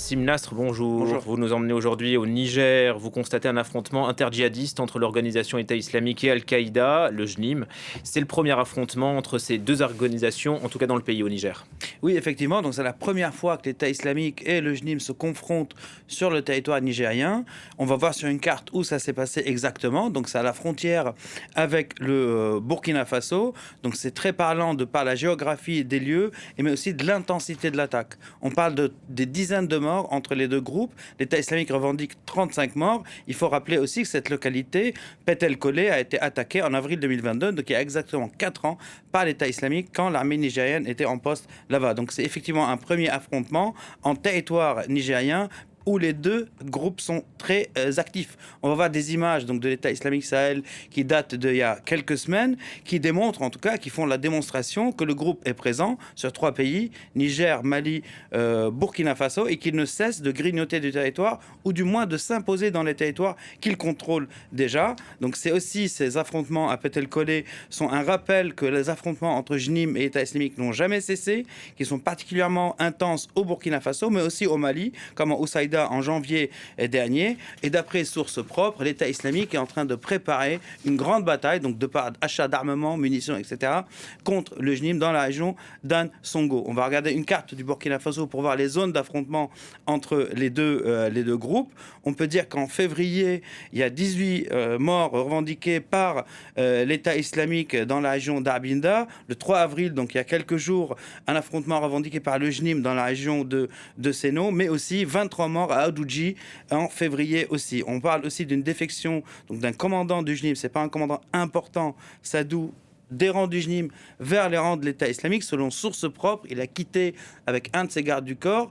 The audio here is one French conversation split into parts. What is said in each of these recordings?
Wassim Nasr, bonjour. Bonjour. Vous nous emmenez aujourd'hui au Niger. Vous constatez un affrontement interdjihadiste entre l'organisation État islamique et Al-Qaïda, le JNIM. C'est le premier affrontement entre ces deux organisations, en tout cas dans le pays, au Niger. Oui, effectivement, donc c'est la première fois que l'État islamique et le JNIM se confrontent sur le territoire nigérien. On va voir sur une carte où ça s'est passé exactement. Donc c'est à la frontière avec le Burkina Faso. Donc c'est très parlant de par la géographie des lieux, mais aussi de l'intensité de l'attaque. On parle des dizaines de morts entre les deux groupes. L'État islamique revendique 35 morts. Il faut rappeler aussi que cette localité, Pet-el-Kolé, a été attaquée en avril 2022, donc il y a exactement 4 ans, par l'État islamique quand l'armée nigérienne était en poste là-bas. Donc c'est effectivement un premier affrontement en territoire nigérien où les deux groupes sont très actifs. On va voir des images donc, de l'État islamique Sahel qui datent d'il y a quelques semaines, qui démontrent en tout cas, qui font la démonstration que le groupe est présent sur 3 pays, Niger, Mali, Burkina Faso, et qu'il ne cesse de grignoter du territoire, ou du moins de s'imposer dans les territoires qu'il contrôle déjà. Donc c'est aussi ces affrontements à Pet-el-Kolé sont un rappel que les affrontements entre JNIM et État islamique n'ont jamais cessé, qui sont particulièrement intenses au Burkina Faso, mais aussi au Mali, comme en Oussaïda en janvier dernier. Et d'après sources propres, l'État islamique est en train de préparer une grande bataille, donc de par achat d'armement, munitions, etc., contre le JNIM dans la région d'An Songo. On va regarder une carte du Burkina Faso pour voir les zones d'affrontement entre les deux groupes. On peut dire qu'en février, il y a 18 morts revendiqués par l'État islamique dans la région d'Arbinda. Le 3 avril, donc il y a quelques jours, un affrontement revendiqué par le JNIM dans la région de Seno, mais aussi 23 morts à Adoudji en février aussi. On parle aussi d'une défection donc d'un commandant du JNIM, c'est pas un commandant important, Sadou, des rangs du JNIM vers les rangs de l'État islamique. Selon sources propres, il a quitté avec un de ses gardes du corps.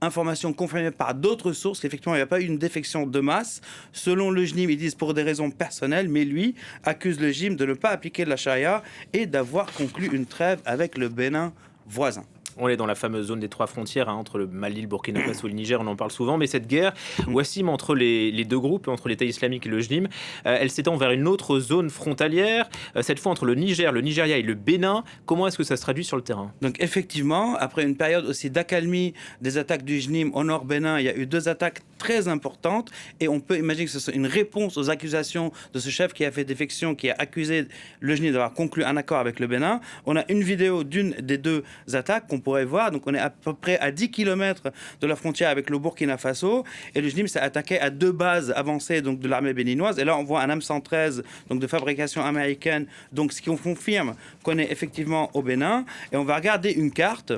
Information confirmée par d'autres sources qu'effectivement il n'y a pas eu une défection de masse. Selon le JNIM, ils disent pour des raisons personnelles, mais lui accuse le JNIM de ne pas appliquer la charia et d'avoir conclu une trêve avec le Bénin voisin. On est dans la fameuse zone des 3 frontières, entre le Mali, le Burkina Faso et le Niger, on en parle souvent, mais cette guerre, Wassim, entre les deux groupes, entre l'État islamique et le JNIM, elle s'étend vers une autre zone frontalière, cette fois entre le Niger, le Nigeria et le Bénin. Comment est-ce que ça se traduit sur le terrain? Donc effectivement, après une période aussi d'accalmie des attaques du JNIM au nord Bénin, il y a eu 2 attaques très importantes et on peut imaginer que ce soit une réponse aux accusations de ce chef qui a fait défection, qui a accusé le JNIM d'avoir conclu un accord avec le Bénin. On a une vidéo d'une des 2 attaques qu'on pourrait voir. Donc on est à peu près à 10 km de la frontière avec le Burkina Faso et le JNIM s'est attaqué à 2 bases avancées donc, de l'armée béninoise. Et là on voit un M113 donc, de fabrication américaine, donc ce qui confirme qu'on est effectivement au Bénin. Et on va regarder une carte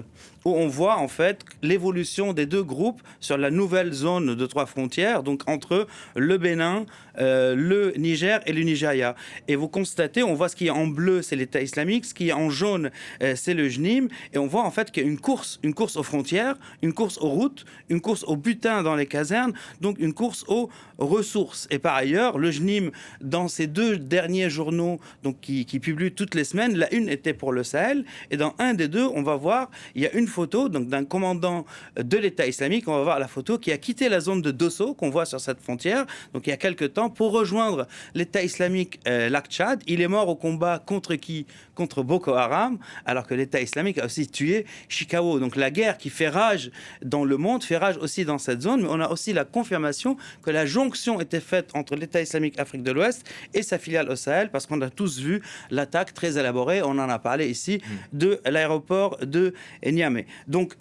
où on voit en fait l'évolution des 2 groupes sur la nouvelle zone de 3 frontières, donc entre le Bénin, le Niger et le Nigeria. Et vous constatez, on voit ce qui est en bleu, c'est l'État islamique, ce qui est en jaune, c'est le JNIM, et on voit en fait qu'il y a une course aux frontières, une course aux routes, une course au butin dans les casernes, donc une course aux ressources. Et par ailleurs, le JNIM, dans ses 2 derniers journaux donc, qui publient toutes les semaines, la une était pour le Sahel, et dans un des 2, on va voir, il y a une photo donc d'un commandant de l'État islamique. On va voir la photo qui a quitté la zone de Dosso qu'on voit sur cette frontière. Donc il y a quelques temps pour rejoindre l'État islamique lac Tchad. Il est mort au combat contre qui? Contre Boko Haram, alors que l'État islamique a aussi tué Chikao. Donc la guerre qui fait rage dans le monde fait rage aussi dans cette zone. Mais on a aussi la confirmation que la jonction était faite entre l'État islamique Afrique de l'Ouest et sa filiale au Sahel, parce qu'on a tous vu l'attaque très élaborée. On en a parlé ici de l'aéroport de Niamey. Donc,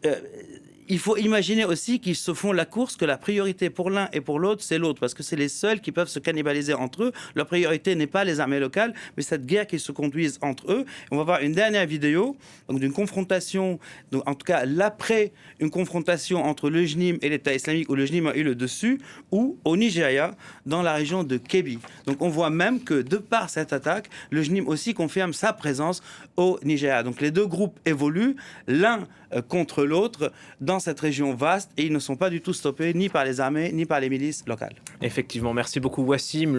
il faut imaginer aussi qu'ils se font la course, que la priorité pour l'un et pour l'autre, c'est l'autre, parce que c'est les seuls qui peuvent se cannibaliser entre eux. Leur priorité n'est pas les armées locales, mais cette guerre qu'ils se conduisent entre eux. On va voir une dernière vidéo donc d'une confrontation, donc en tout cas l'après une confrontation entre le JNIM et l'État islamique, où le JNIM a eu le dessus, ou au Nigeria, dans la région de Kebbi. Donc on voit même que de par cette attaque, le JNIM aussi confirme sa présence au Nigeria. Donc les 2 groupes évoluent, l'un contre l'autre dans cette région vaste, et ils ne sont pas du tout stoppés ni par les armées ni par les milices locales. Effectivement, merci beaucoup Wassim.